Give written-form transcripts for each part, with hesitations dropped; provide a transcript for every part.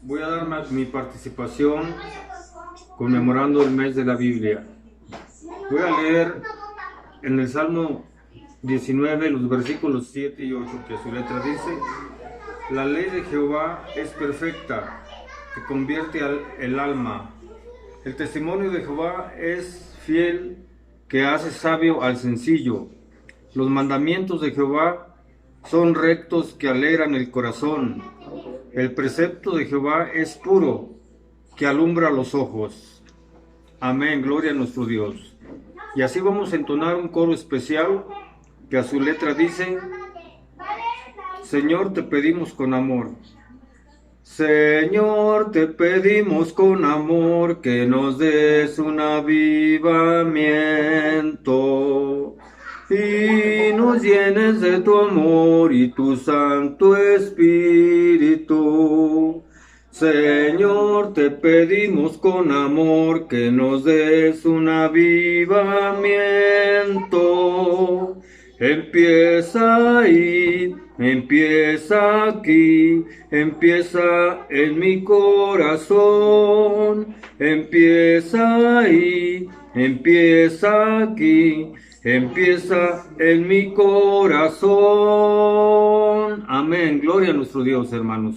Voy a dar mi participación conmemorando el mes de la Biblia. Voy a leer en el Salmo 19 los versículos 7 y 8, que su letra dice: la ley de Jehová es perfecta, que convierte el alma. El testimonio de Jehová es fiel, que hace sabio al sencillo. Los mandamientos de Jehová son rectos, que alegran el corazón. El precepto de Jehová es puro, que alumbra los ojos. Amén, gloria a nuestro Dios. Y así vamos a entonar un coro especial que a su letra dice: Señor, te pedimos con amor. Señor, te pedimos con amor que nos des un avivamiento y nos llenes de tu amor y tu Santo Espíritu. Señor, te pedimos con amor que nos des un avivamiento. Empieza ahí, empieza aquí, empieza en mi corazón. Empieza ahí, empieza aquí, empieza en mi corazón. Amén. Gloria a nuestro Dios, hermanos.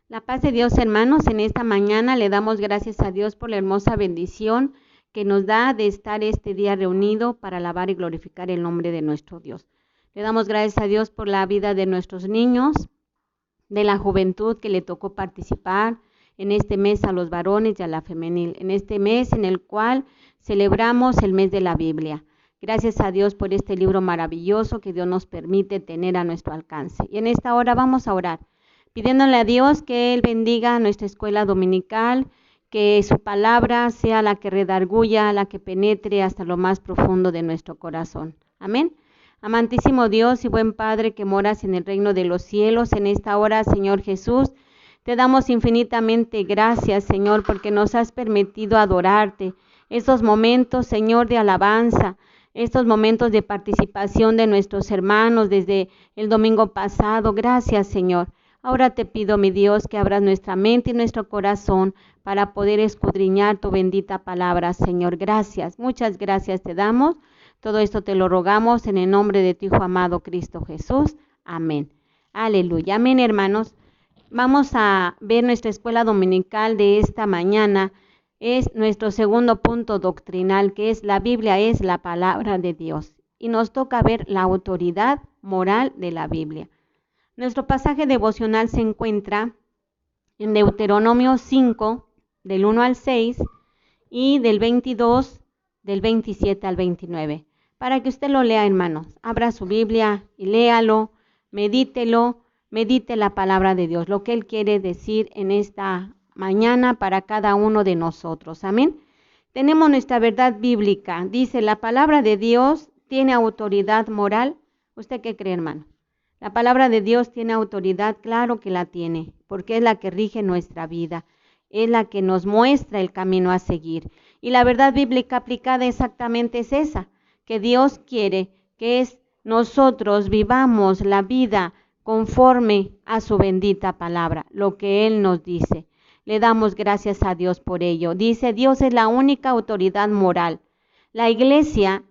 La paz de Dios, hermanos, en esta mañana le damos gracias a Dios por la hermosa bendición que nos da de estar este día reunido para alabar y glorificar el nombre de nuestro Dios. Le damos gracias a Dios por la vida de nuestros niños, de la juventud que le tocó participar en este mes a los varones y a la femenil, en este mes en el cual celebramos el mes de la Biblia. Gracias a Dios por este libro maravilloso que Dios nos permite tener a nuestro alcance. Y en esta hora vamos a orar, pidiéndole a Dios que Él bendiga nuestra escuela dominical, que su palabra sea la que redarguya, la que penetre hasta lo más profundo de nuestro corazón. Amén. Amantísimo Dios y buen Padre que moras en el reino de los cielos, en esta hora, Señor Jesús, te damos infinitamente gracias, Señor, porque nos has permitido adorarte. Estos momentos, Señor, de alabanza, estos momentos de participación de nuestros hermanos desde el domingo pasado. Gracias, Señor. Ahora te pido, mi Dios, que abras nuestra mente y nuestro corazón para poder escudriñar tu bendita palabra, Señor. Gracias, muchas gracias te damos. Todo esto te lo rogamos en el nombre de tu Hijo amado Cristo Jesús. Amén. Aleluya. Amén, hermanos. Vamos a ver nuestra escuela dominical de esta mañana. Es nuestro segundo punto doctrinal, que es: la Biblia es la palabra de Dios. Y nos toca ver la autoridad moral de la Biblia. Nuestro pasaje devocional se encuentra en Deuteronomio 5, del 1 al 6, y del 22, del 27 al 29. Para que usted lo lea, hermanos. Abra su Biblia y léalo, medítelo, medite la palabra de Dios, lo que Él quiere decir en esta mañana para cada uno de nosotros. Amén. Tenemos nuestra verdad bíblica. Dice: la palabra de Dios tiene autoridad moral. ¿Usted qué cree, hermano? La palabra de Dios tiene autoridad, claro que la tiene, porque es la que rige nuestra vida, es la que nos muestra el camino a seguir. Y la verdad bíblica aplicada exactamente es esa, que Dios quiere que nosotros vivamos la vida conforme a su bendita palabra, lo que Él nos dice. Le damos gracias a Dios por ello. Dice: Dios es la única autoridad moral. La iglesia,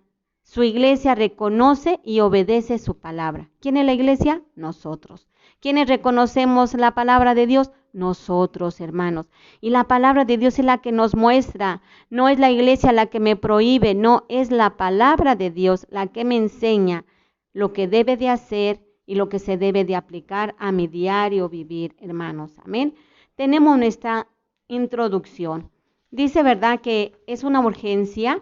su iglesia reconoce y obedece su palabra. ¿Quién es la iglesia? Nosotros. ¿Quiénes reconocemos la palabra de Dios? Nosotros, hermanos. Y la palabra de Dios es la que nos muestra. No es la iglesia la que me prohíbe, no, es la palabra de Dios la que me enseña lo que debe de hacer y lo que se debe de aplicar a mi diario vivir, hermanos. Amén. Tenemos nuestra introducción. Dice, ¿verdad?, que es una urgencia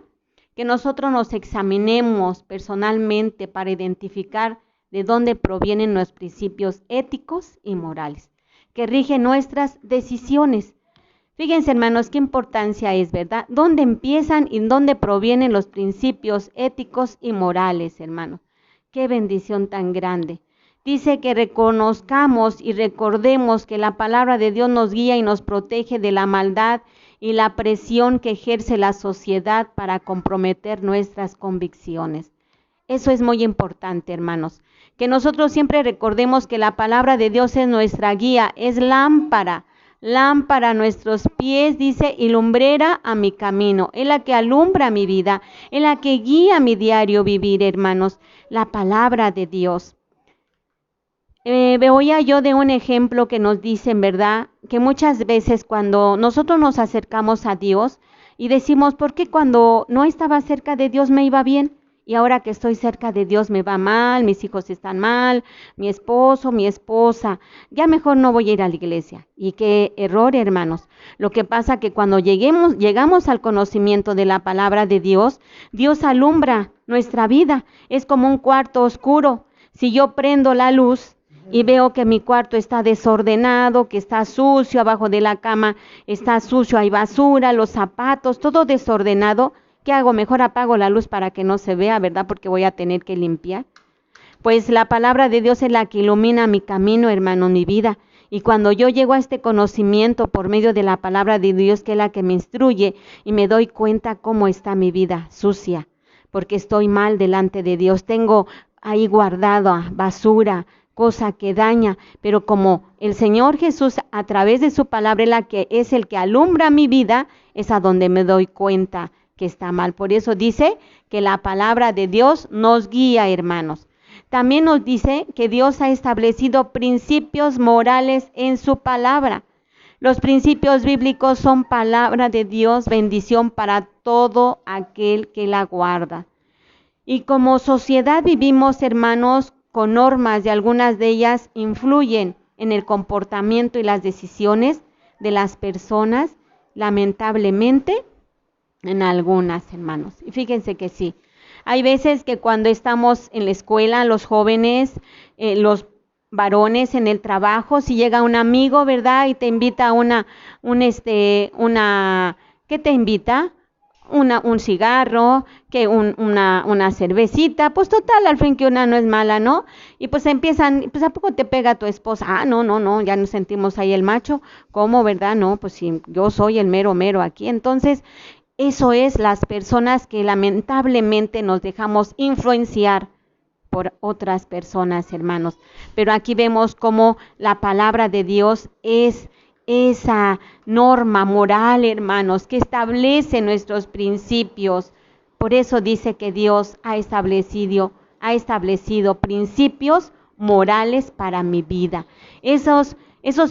que nosotros nos examinemos personalmente para identificar de dónde provienen los principios éticos y morales que rigen nuestras decisiones. Fíjense, hermanos, qué importancia es, ¿verdad? ¿Dónde empiezan y dónde provienen los principios éticos y morales, hermanos? Qué bendición tan grande. Dice que reconozcamos y recordemos que la palabra de Dios nos guía y nos protege de la maldad y la presión que ejerce la sociedad para comprometer nuestras convicciones. Eso es muy importante, hermanos. Que nosotros siempre recordemos que la palabra de Dios es nuestra guía, es lámpara a nuestros pies, dice, y lumbrera a mi camino. Es la que alumbra mi vida, es la que guía mi diario vivir, hermanos. La palabra de Dios. Veía yo de un ejemplo que nos dicen, ¿verdad? Que muchas veces cuando nosotros nos acercamos a Dios y decimos, ¿por qué cuando no estaba cerca de Dios me iba bien? Y ahora que estoy cerca de Dios me va mal, mis hijos están mal, mi esposo, mi esposa, ya mejor no voy a ir a la iglesia. Y qué error, hermanos. Lo que pasa que cuando llegamos al conocimiento de la palabra de Dios, Dios alumbra nuestra vida. Es como un cuarto oscuro. Si yo prendo la luz y veo que mi cuarto está desordenado, que está sucio, abajo de la cama está sucio, hay basura, los zapatos, todo desordenado, ¿qué hago? Mejor apago la luz para que no se vea, ¿verdad? Porque voy a tener que limpiar. Pues la palabra de Dios es la que ilumina mi camino, hermano, mi vida. Y cuando yo llego a este conocimiento por medio de la palabra de Dios, que es la que me instruye, y me doy cuenta cómo está mi vida sucia, porque estoy mal delante de Dios. Tengo ahí guardada basura, cosa que daña, pero como el Señor Jesús a través de su palabra es el que alumbra mi vida, es a donde me doy cuenta que está mal. Por eso dice que la palabra de Dios nos guía, hermanos. También nos dice que Dios ha establecido principios morales en su palabra. Los principios bíblicos son palabra de Dios, bendición para todo aquel que la guarda. Y como sociedad vivimos, hermanos, con normas y algunas de ellas influyen en el comportamiento y las decisiones de las personas, lamentablemente, en algunas, hermanos. Y fíjense que sí, hay veces que cuando estamos en la escuela, los jóvenes, los varones en el trabajo, si llega un amigo, ¿verdad? Y te invita a ¿qué te invita? Un cigarro, que una cervecita, pues total, al fin que una no es mala, ¿no? Y pues empiezan, pues ¿a poco te pega tu esposa? Ah, no, ya nos sentimos ahí el macho. ¿Cómo, verdad? No, pues sí, yo soy el mero aquí. Entonces, eso es las personas que lamentablemente nos dejamos influenciar por otras personas, hermanos. Pero aquí vemos cómo la palabra de Dios es esa norma moral, hermanos, que establece nuestros principios. Por eso dice que Dios ha establecido principios morales para mi vida. Esos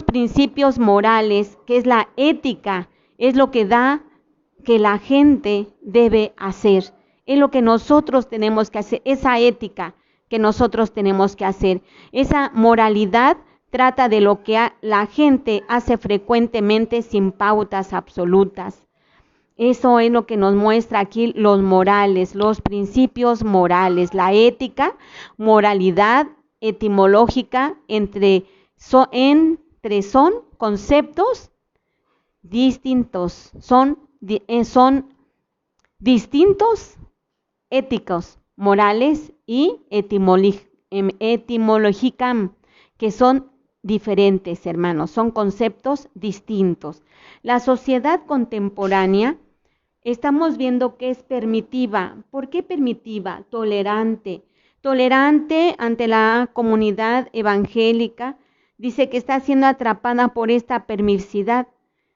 principios morales, que es la ética, es lo que da que la gente debe hacer. Es lo que nosotros tenemos que hacer, esa ética que nosotros tenemos que hacer. Esa moralidad trata de lo que la gente hace frecuentemente sin pautas absolutas. Eso es lo que nos muestra aquí los morales, los principios morales, la ética, moralidad etimológica, son conceptos distintos, son distintos, éticos, morales y etimológicam, que son diferentes, hermanos, son conceptos distintos. La sociedad contemporánea, estamos viendo que es permitiva. ¿Por qué permitiva? Tolerante ante la comunidad evangélica. Dice que está siendo atrapada por esta permisividad.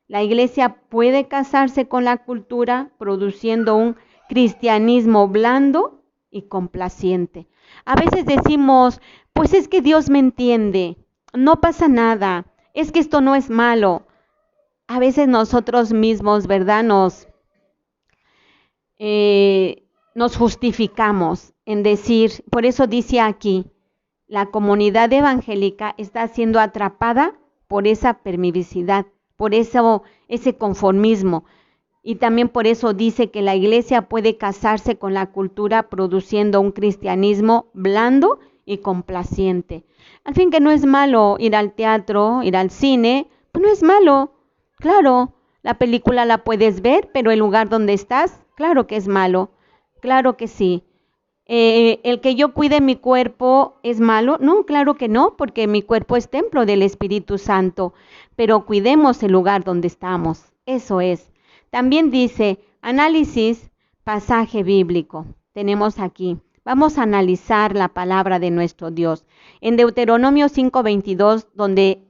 La iglesia puede casarse con la cultura produciendo un cristianismo blando y complaciente. A veces decimos, pues es que Dios me entiende, no pasa nada, es que esto no es malo. A veces nosotros mismos, ¿verdad? Nos justificamos en decir, por eso dice aquí, la comunidad evangélica está siendo atrapada por esa permisividad, por ese conformismo. Y también por eso dice que la iglesia puede casarse con la cultura produciendo un cristianismo blando y complaciente. Al fin que no es malo ir al teatro, ir al cine, pues no es malo. Claro, la película la puedes ver, pero el lugar donde estás, claro que es malo. Claro que sí. ¿El que yo cuide mi cuerpo es malo? No, claro que no, porque mi cuerpo es templo del Espíritu Santo. Pero cuidemos el lugar donde estamos. Eso es. También dice, análisis, pasaje bíblico. Tenemos aquí, Vamos a analizar la palabra de nuestro Dios. En Deuteronomio 5:22, donde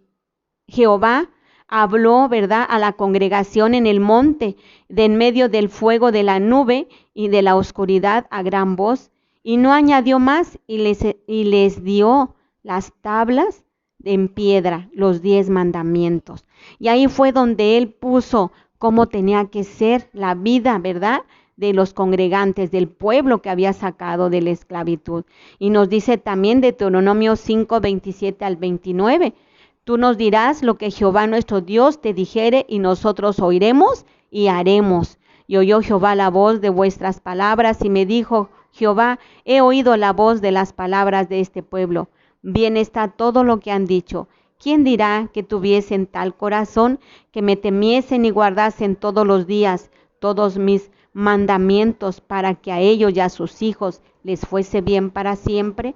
Jehová habló, ¿verdad?, a la congregación en el monte, de en medio del fuego de la nube y de la oscuridad a gran voz, y no añadió más, y les dio las tablas en piedra, los 10 mandamientos. Y ahí fue donde él puso cómo tenía que ser la vida, ¿verdad?, de los congregantes, del pueblo que había sacado de la esclavitud. Y nos dice también Deuteronomio 5:27 al 29, tú nos dirás lo que Jehová nuestro Dios te dijere, y nosotros oiremos y haremos. Y oyó Jehová la voz de vuestras palabras, y me dijo Jehová, he oído la voz de las palabras de este pueblo. Bien está todo lo que han dicho. ¿Quién dirá que tuviesen tal corazón, que me temiesen y guardasen todos los días todos mis mandamientos, para que a ellos y a sus hijos les fuese bien para siempre?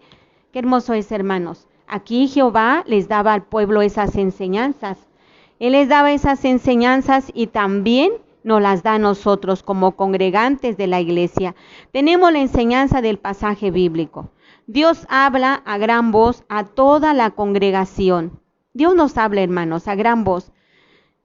Qué hermoso es, hermanos. Aquí Jehová les daba al pueblo esas enseñanzas. Él les daba esas enseñanzas y también nos las da a nosotros como congregantes de la iglesia. Tenemos la enseñanza del pasaje bíblico. Dios habla a gran voz a toda la congregación. Dios nos habla, hermanos, a gran voz.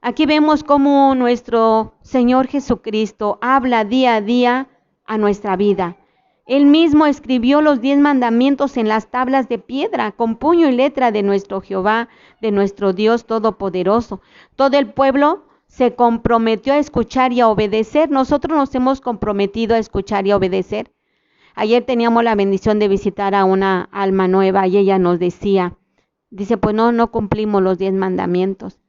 Aquí vemos cómo nuestro Señor Jesucristo habla día a día a nuestra vida. Él mismo escribió los 10 mandamientos en las tablas de piedra, con puño y letra de nuestro Jehová, de nuestro Dios Todopoderoso. Todo el pueblo se comprometió a escuchar y a obedecer. Nosotros nos hemos comprometido a escuchar y a obedecer. Ayer teníamos la bendición de visitar a una alma nueva y ella nos decía, dice, pues no cumplimos los 10 mandamientos.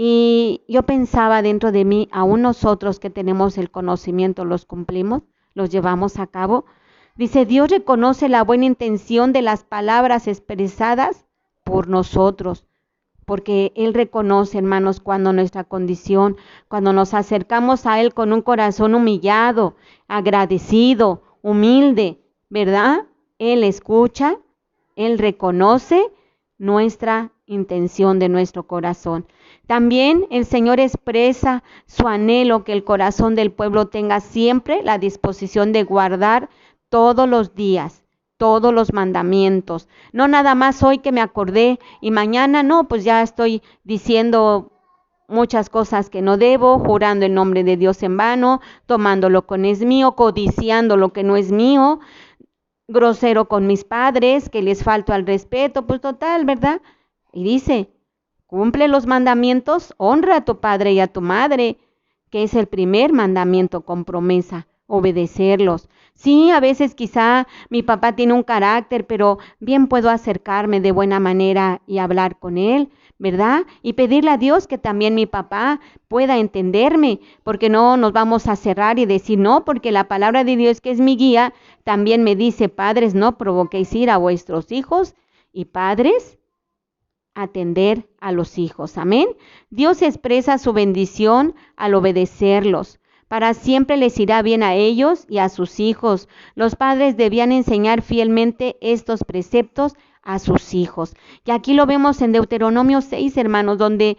Y yo pensaba dentro de mí, aún nosotros que tenemos el conocimiento, ¿los cumplimos? ¿Los llevamos a cabo? Dice, Dios reconoce la buena intención de las palabras expresadas por nosotros, porque Él reconoce, hermanos, cuando nuestra condición, cuando nos acercamos a Él con un corazón humillado, agradecido, humilde, ¿verdad? Él escucha, Él reconoce nuestra intención de nuestro corazón. También el Señor expresa su anhelo que el corazón del pueblo tenga siempre la disposición de guardar todos los días, todos los mandamientos. No nada más hoy que me acordé y mañana no, pues ya estoy diciendo muchas cosas que no debo, jurando en nombre de Dios en vano, tomando lo que no es mío, codiciando lo que no es mío, grosero con mis padres, que les falto al respeto, pues total, ¿verdad? Y dice, cumple los mandamientos, honra a tu padre y a tu madre, que es el primer mandamiento con promesa, obedecerlos. Sí, a veces quizá mi papá tiene un carácter, pero bien puedo acercarme de buena manera y hablar con él, ¿verdad? Y pedirle a Dios que también mi papá pueda entenderme, porque no nos vamos a cerrar y decir no, porque la palabra de Dios, que es mi guía, también me dice, padres, no provoquéis ira a vuestros hijos, y padres, atender a los hijos. Amén. Dios expresa su bendición al obedecerlos. Para siempre les irá bien a ellos y a sus hijos. Los padres debían enseñar fielmente estos preceptos a sus hijos. Y aquí lo vemos en Deuteronomio 6, hermanos, donde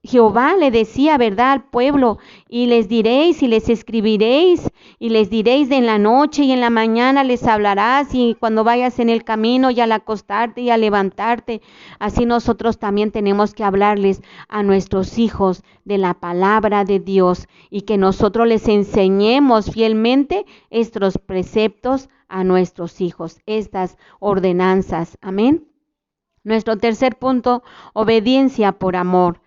Jehová le decía, ¿verdad?, al pueblo, y les diréis y les escribiréis y les diréis de en la noche y en la mañana les hablarás, y cuando vayas en el camino y al acostarte y al levantarte. Así nosotros también tenemos que hablarles a nuestros hijos de la palabra de Dios y que nosotros les enseñemos fielmente estos preceptos a nuestros hijos, estas ordenanzas. Amén. Nuestro tercer punto, obediencia por amor.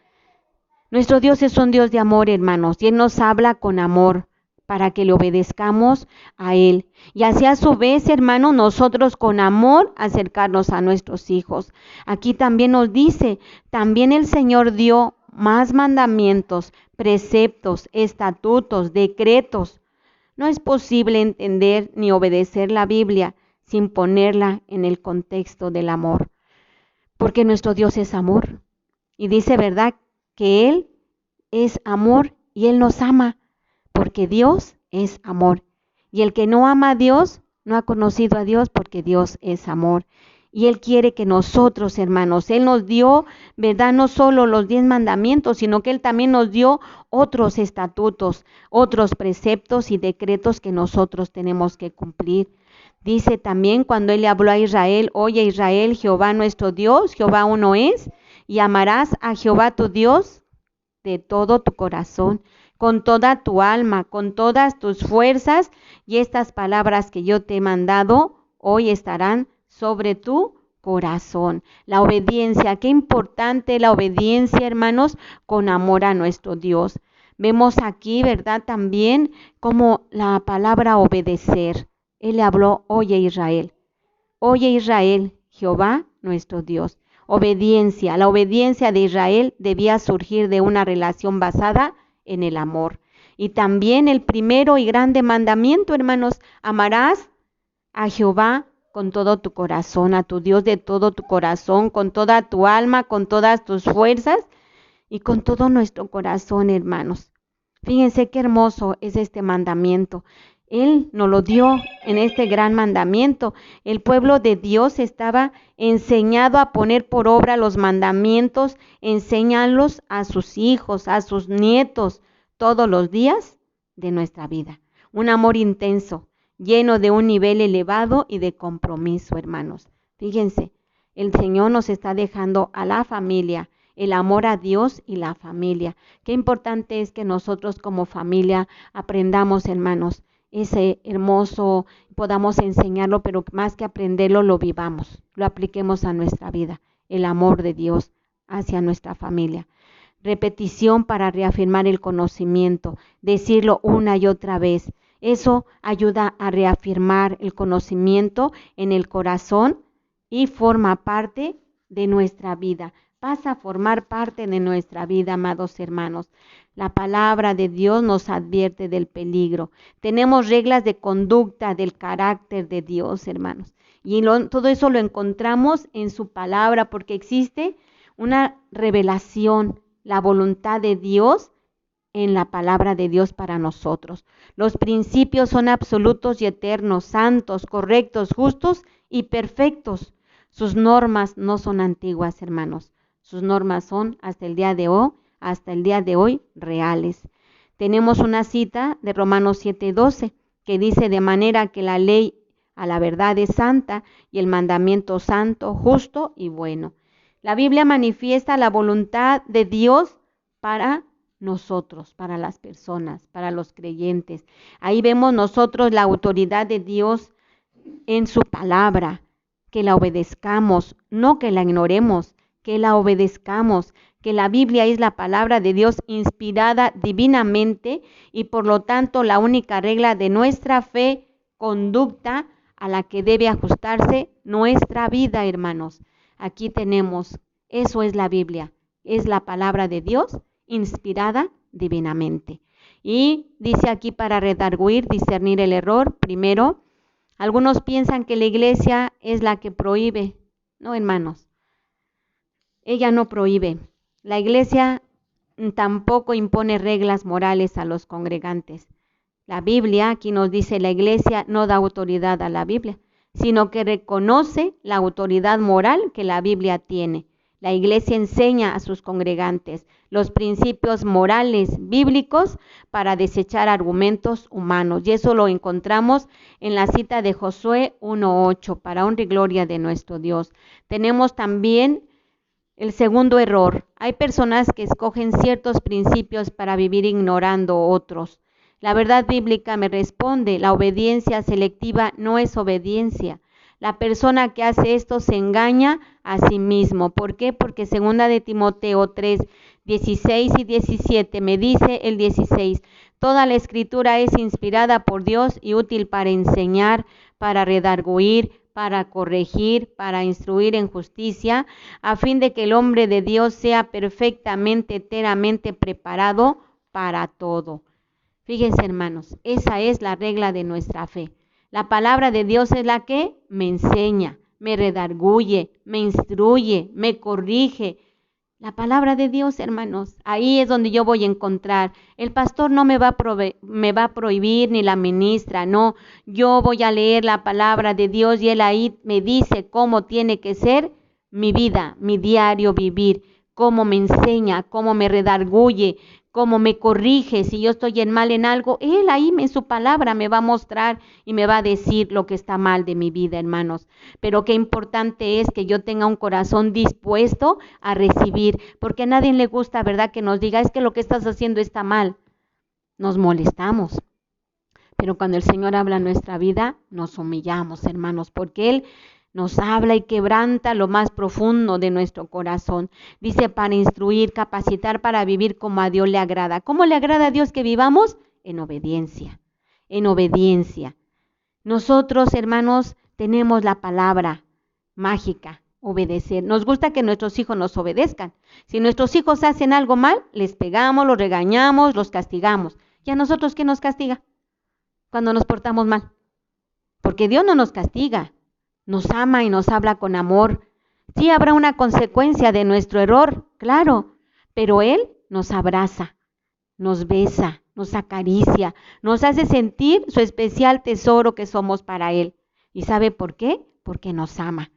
Nuestro Dios es un Dios de amor, hermanos, y Él nos habla con amor para que le obedezcamos a Él. Y así a su vez, hermanos, nosotros con amor acercarnos a nuestros hijos. Aquí también nos dice, también el Señor dio más mandamientos, preceptos, estatutos, decretos. No es posible entender ni obedecer la Biblia sin ponerla en el contexto del amor, porque nuestro Dios es amor. Y dice, ¿verdad?, que Él es amor y Él nos ama, porque Dios es amor. Y el que no ama a Dios no ha conocido a Dios, porque Dios es amor. Y Él quiere que nosotros, hermanos, Él nos dio, ¿verdad?, no solo los 10 mandamientos, sino que Él también nos dio otros estatutos, otros preceptos y decretos que nosotros tenemos que cumplir. Dice también cuando él le habló a Israel, oye Israel, Jehová nuestro Dios, Jehová uno es, y amarás a Jehová tu Dios de todo tu corazón, con toda tu alma, con todas tus fuerzas, y estas palabras que yo te he mandado hoy estarán sobre tu corazón. La obediencia, qué importante la obediencia, hermanos, con amor a nuestro Dios. Vemos aquí, ¿verdad? También como la palabra obedecer. Él le habló, oye Israel, Jehová nuestro Dios. Obediencia, la obediencia de Israel debía surgir de una relación basada en el amor. Y también el primero y grande mandamiento, hermanos, amarás a Jehová con todo tu corazón, a tu Dios de todo tu corazón, con toda tu alma, con todas tus fuerzas y con todo nuestro corazón, hermanos. Fíjense qué hermoso es este mandamiento. Él nos lo dio en este gran mandamiento. El pueblo de Dios estaba enseñado a poner por obra los mandamientos, enséñalos a sus hijos, a sus nietos, todos los días de nuestra vida. Un amor intenso, lleno de un nivel elevado y de compromiso, hermanos. Fíjense, el Señor nos está dejando a la familia, el amor a Dios y la familia. Qué importante es que nosotros como familia aprendamos, hermanos, ese hermoso, podamos enseñarlo, pero más que aprenderlo, lo vivamos, lo apliquemos a nuestra vida, el amor de Dios hacia nuestra familia. Repetición para reafirmar el conocimiento, decirlo una y otra vez. Eso ayuda a reafirmar el conocimiento en el corazón y forma parte de nuestra vida. Pasa a formar parte de nuestra vida, amados hermanos. La palabra de Dios nos advierte del peligro. Tenemos reglas de conducta del carácter de Dios, hermanos. Y todo eso lo encontramos en su palabra porque existe una revelación, la voluntad de Dios en la palabra de Dios para nosotros. Los principios son absolutos y eternos, santos, correctos, justos y perfectos. Sus normas no son antiguas, hermanos. Sus normas son hasta el día de hoy reales. Tenemos una cita de Romanos 7:12 que dice: de manera que la ley a la verdad es santa y el mandamiento santo, justo y bueno. La Biblia manifiesta la voluntad de Dios para nosotros, para las personas, para los creyentes. Ahí vemos nosotros la autoridad de Dios en su palabra, que la obedezcamos, no que la ignoremos, que la obedezcamos, que la Biblia es la palabra de Dios inspirada divinamente y por lo tanto la única regla de nuestra fe, conducta a la que debe ajustarse nuestra vida, hermanos. Aquí tenemos, eso es la Biblia, es la palabra de Dios inspirada divinamente. Y dice aquí para redarguir, discernir el error, primero, algunos piensan que la iglesia es la que prohíbe. No, hermanos, ella no prohíbe. La iglesia tampoco impone reglas morales a los congregantes. La Biblia, aquí nos dice, la iglesia no da autoridad a la Biblia, sino que reconoce la autoridad moral que la Biblia tiene. La iglesia enseña a sus congregantes los principios morales bíblicos para desechar argumentos humanos. Y eso lo encontramos en la cita de Josué 1:8, para honra y gloria de nuestro Dios. Tenemos también el segundo error. Hay personas que escogen ciertos principios para vivir ignorando otros. La verdad bíblica me responde, la obediencia selectiva no es obediencia. La persona que hace esto se engaña a sí mismo. ¿Por qué? Porque 2 de Timoteo 3, 16 y 17 me dice el 16, toda la escritura es inspirada por Dios y útil para enseñar, para redarguir, para corregir, para instruir en justicia, a fin de que el hombre de Dios sea perfectamente, enteramente preparado para todo. Fíjense, hermanos, esa es la regla de nuestra fe. La palabra de Dios es la que me enseña, me redarguye, me instruye, me corrige. La palabra de Dios, hermanos, ahí es donde yo voy a encontrar. El pastor no me va a prohibir ni la ministra, no. Yo voy a leer la palabra de Dios y Él ahí me dice cómo tiene que ser mi vida, mi diario vivir, cómo me enseña, cómo me redarguye, cómo me corrige. Si yo estoy en mal en algo, Él ahí en su palabra me va a mostrar y me va a decir lo que está mal de mi vida, hermanos. Pero qué importante es que yo tenga un corazón dispuesto a recibir, porque a nadie le gusta, ¿verdad?, que nos diga, es que lo que estás haciendo está mal. Nos molestamos. Pero cuando el Señor habla en nuestra vida, nos humillamos, hermanos, porque Él nos habla y quebranta lo más profundo de nuestro corazón. Dice, para instruir, capacitar para vivir como a Dios le agrada. ¿Cómo le agrada a Dios que vivamos? En obediencia, en obediencia. Nosotros, hermanos, tenemos la palabra mágica, obedecer. Nos gusta que nuestros hijos nos obedezcan. Si nuestros hijos hacen algo mal, les pegamos, los regañamos, los castigamos. ¿Y a nosotros qué nos castiga? Cuando nos portamos mal. Porque Dios no nos castiga, nos ama y nos habla con amor. Sí habrá una consecuencia de nuestro error, claro, pero Él nos abraza, nos besa, nos acaricia, nos hace sentir su especial tesoro que somos para Él. ¿Y sabe por qué? Porque nos ama.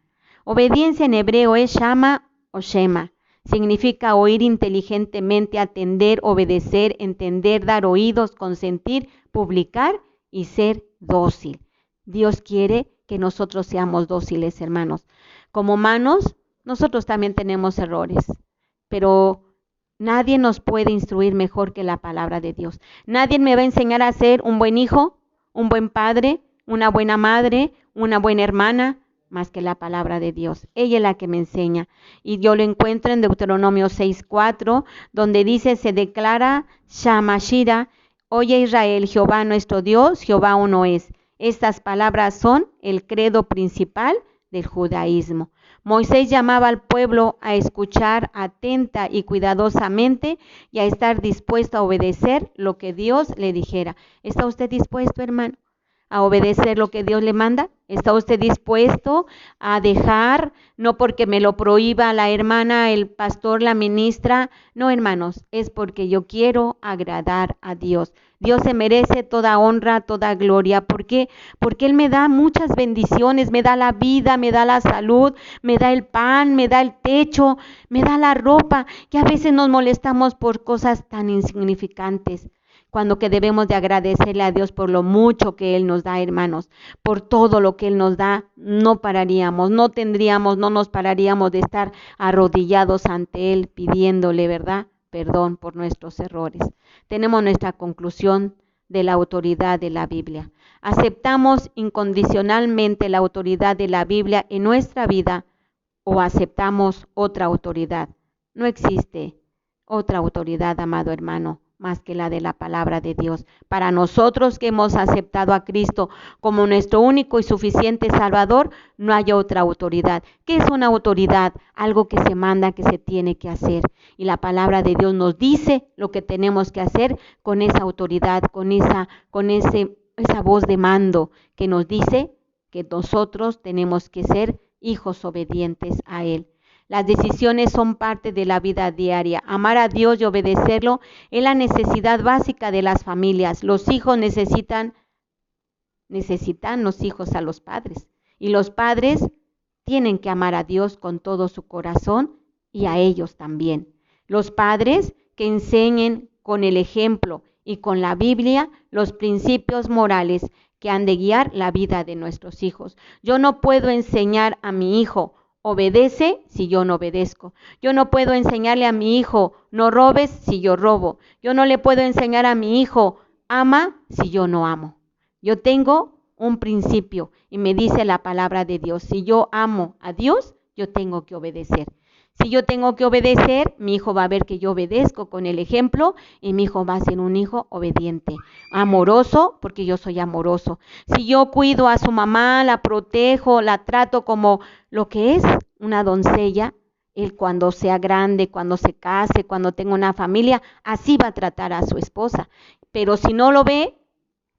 Obediencia en hebreo es shama o shema. Significa oír inteligentemente, atender, obedecer, entender, dar oídos, consentir, publicar y ser dócil. Dios quiere que nosotros seamos dóciles, hermanos. Como humanos, nosotros también tenemos errores, pero nadie nos puede instruir mejor que la palabra de Dios. Nadie me va a enseñar a ser un buen hijo, un buen padre, una buena madre, una buena hermana, más que la palabra de Dios. Ella es la que me enseña. Y yo lo encuentro en Deuteronomio 6:4, donde dice, se declara Shamashira, oye Israel, Jehová nuestro Dios, Jehová uno es. Estas palabras son el credo principal del judaísmo. Moisés llamaba al pueblo a escuchar atenta y cuidadosamente y a estar dispuesto a obedecer lo que Dios le dijera. ¿Está usted dispuesto, hermano, a obedecer lo que Dios le manda? ¿Está usted dispuesto a dejar, no porque me lo prohíba la hermana, el pastor, la ministra? No, hermanos, es porque yo quiero agradar a Dios. Dios se merece toda honra, toda gloria. ¿Por qué? Porque Él me da muchas bendiciones, me da la vida, me da la salud, me da el pan, me da el techo, me da la ropa, que a veces nos molestamos por cosas tan insignificantes, cuando que debemos de agradecerle a Dios por lo mucho que Él nos da, hermanos, por todo lo que Él nos da. No pararíamos, no nos pararíamos de estar arrodillados ante Él, pidiéndole, ¿verdad?, perdón por nuestros errores. Tenemos nuestra conclusión de la autoridad de la Biblia. ¿Aceptamos incondicionalmente la autoridad de la Biblia en nuestra vida o aceptamos otra autoridad? No existe otra autoridad, amado hermano, más que la de la palabra de Dios. Para nosotros que hemos aceptado a Cristo como nuestro único y suficiente Salvador, no hay otra autoridad. ¿Qué es una autoridad? Algo que se manda, que se tiene que hacer. Y la palabra de Dios nos dice lo que tenemos que hacer con esa autoridad, con esa voz de mando que nos dice que nosotros tenemos que ser hijos obedientes a Él. Las decisiones son parte de la vida diaria. Amar a Dios y obedecerlo es la necesidad básica de las familias. Los hijos necesitan los hijos a los padres. Y los padres tienen que amar a Dios con todo su corazón y a ellos también. Los padres que enseñen con el ejemplo y con la Biblia los principios morales que han de guiar la vida de nuestros hijos. Yo no puedo enseñar a mi hijo obedece si yo no obedezco. Yo no puedo enseñarle a mi hijo no robes si yo robo. Yo no le puedo enseñar a mi hijo ama si yo no amo. Yo tengo un principio y me dice la palabra de Dios. Si yo amo a Dios, yo tengo que obedecer. Si yo tengo que obedecer, mi hijo va a ver que yo obedezco con el ejemplo y mi hijo va a ser un hijo obediente, amoroso, porque yo soy amoroso. Si yo cuido a su mamá, la protejo, la trato como lo que es una doncella, él cuando sea grande, cuando se case, cuando tenga una familia, así va a tratar a su esposa. Pero si no lo ve,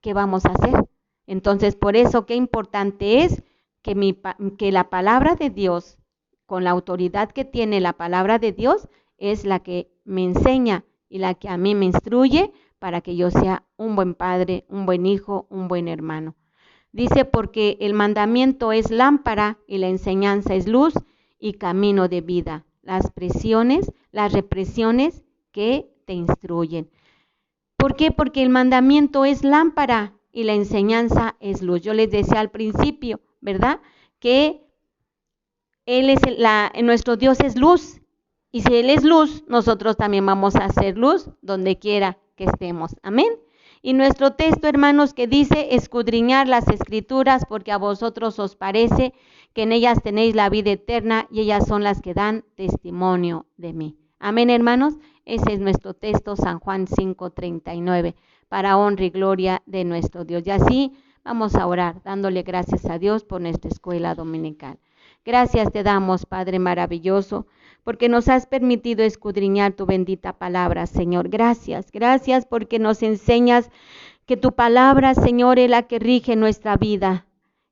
¿qué vamos a hacer? Entonces, por eso, qué importante es que la palabra de Dios, con la autoridad que tiene la palabra de Dios, es la que me enseña y la que a mí me instruye para que yo sea un buen padre, un buen hijo, un buen hermano. Dice, porque el mandamiento es lámpara y la enseñanza es luz y camino de vida. Las represiones que te instruyen. ¿Por qué? Porque el mandamiento es lámpara y la enseñanza es luz. Yo les decía al principio, ¿verdad? Que nuestro Dios es luz. Y si Él es luz, nosotros también vamos a ser luz donde quiera que estemos. Amén. Y nuestro texto, hermanos, que dice, escudriñar las Escrituras, porque a vosotros os parece que en ellas tenéis la vida eterna, y ellas son las que dan testimonio de mí. Amén, hermanos. Ese es nuestro texto, San Juan 5:39, para honra y gloria de nuestro Dios. Y así vamos a orar, dándole gracias a Dios por nuestra escuela dominical. Gracias te damos, Padre maravilloso, porque nos has permitido escudriñar tu bendita palabra, Señor. Gracias, gracias porque nos enseñas que tu palabra, Señor, es la que rige nuestra vida.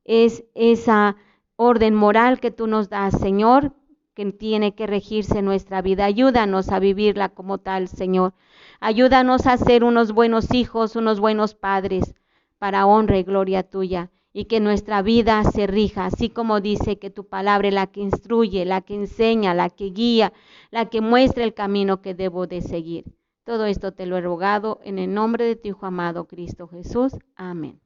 Es esa orden moral que tú nos das, Señor, que tiene que regirse nuestra vida. Ayúdanos a vivirla como tal, Señor. Ayúdanos a ser unos buenos hijos, unos buenos padres, para honra y gloria tuya. Y que nuestra vida se rija, así como dice que tu palabra es la que instruye, la que enseña, la que guía, la que muestra el camino que debo de seguir. Todo esto te lo he rogado en el nombre de tu Hijo amado Cristo Jesús. Amén.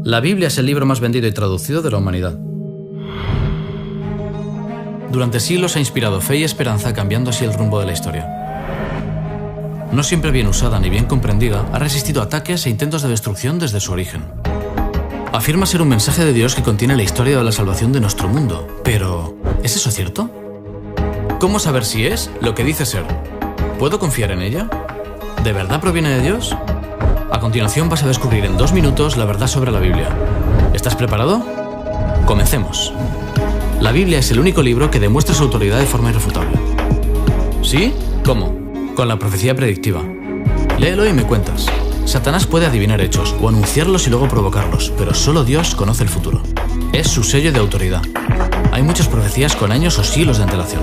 La Biblia es el libro más vendido y traducido de la humanidad. Durante siglos ha inspirado fe y esperanza, cambiando así el rumbo de la historia. No siempre bien usada ni bien comprendida, ha resistido ataques e intentos de destrucción desde su origen. Afirma ser un mensaje de Dios que contiene la historia de la salvación de nuestro mundo. Pero, ¿es eso cierto? ¿Cómo saber si es lo que dice ser? ¿Puedo confiar en ella? ¿De verdad proviene de Dios? A continuación vas a descubrir en 2 minutos la verdad sobre la Biblia. ¿Estás preparado? Comencemos. La Biblia es el único libro que demuestra su autoridad de forma irrefutable. ¿Sí? ¿Cómo? Con la profecía predictiva. Léelo y me cuentas. Satanás puede adivinar hechos o anunciarlos y luego provocarlos, pero solo Dios conoce el futuro. Es su sello de autoridad. Hay muchas profecías con años o siglos de antelación.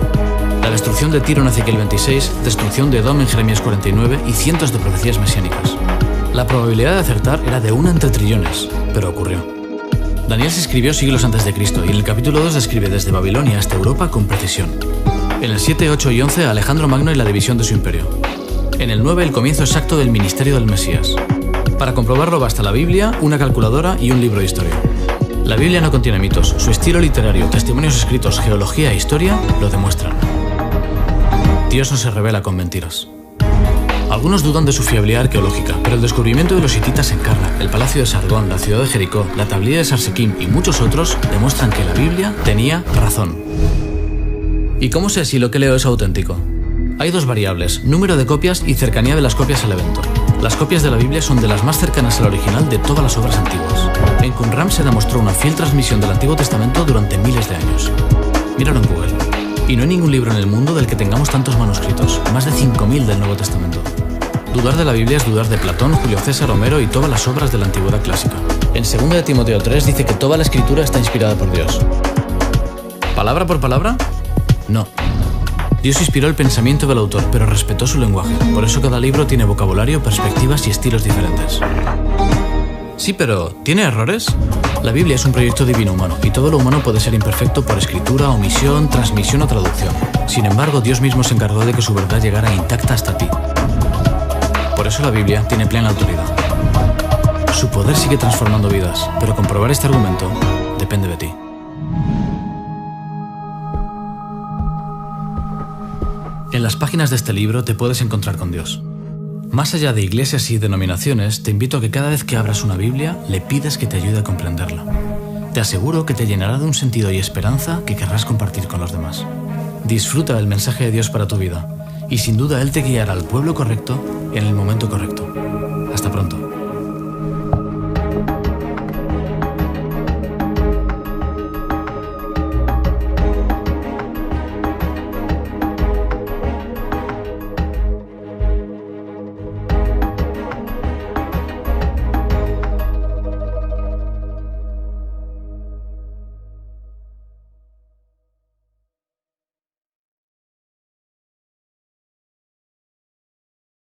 La destrucción de Tiro en Ezequiel 26, destrucción de Edom en Jeremías 49 y cientos de profecías mesiánicas. La probabilidad de acertar era de 1 entre trillones, pero ocurrió. Daniel se escribió siglos antes de Cristo y en el capítulo 2 describe desde Babilonia hasta Europa con precisión. En el 7, 8 y 11 Alejandro Magno y la división de su imperio. En el 9 el comienzo exacto del ministerio del Mesías. Para comprobarlo basta la Biblia, una calculadora y un libro de historia. La Biblia no contiene mitos, su estilo literario, testimonios escritos, geología e historia lo demuestran. Dios no se revela con mentiras. Algunos dudan de su fiabilidad arqueológica, pero el descubrimiento de los hititas en Karnak, el palacio de Sargón, la ciudad de Jericó, la tablilla de Sarsequim y muchos otros demuestran que la Biblia tenía razón. ¿Y cómo sé si lo que leo es auténtico? Hay 2 variables, número de copias y cercanía de las copias al evento. Las copias de la Biblia son de las más cercanas al original de todas las obras antiguas. En Qumran se demostró una fiel transmisión del Antiguo Testamento durante miles de años. Míralo en Google. Y no hay ningún libro en el mundo del que tengamos tantos manuscritos, más de 5.000 del Nuevo Testamento. Dudar de la Biblia es dudar de Platón, Julio César, Homero y todas las obras de la antigüedad clásica. En 2 de Timoteo 3 dice que toda la escritura está inspirada por Dios. ¿Palabra por palabra? No. Dios inspiró el pensamiento del autor, pero respetó su lenguaje. Por eso cada libro tiene vocabulario, perspectivas y estilos diferentes. Sí, pero ¿tiene errores? La Biblia es un proyecto divino humano, y todo lo humano puede ser imperfecto por escritura, omisión, transmisión o traducción. Sin embargo, Dios mismo se encargó de que su verdad llegara intacta hasta ti. Por eso la Biblia tiene plena autoridad. Su poder sigue transformando vidas, pero comprobar este argumento depende de ti. En las páginas de este libro te puedes encontrar con Dios. Más allá de iglesias y denominaciones, te invito a que cada vez que abras una Biblia, le pidas que te ayude a comprenderla. Te aseguro que te llenará de un sentido y esperanza que querrás compartir con los demás. Disfruta del mensaje de Dios para tu vida, y sin duda Él te guiará al pueblo correcto en el momento correcto. Hasta pronto.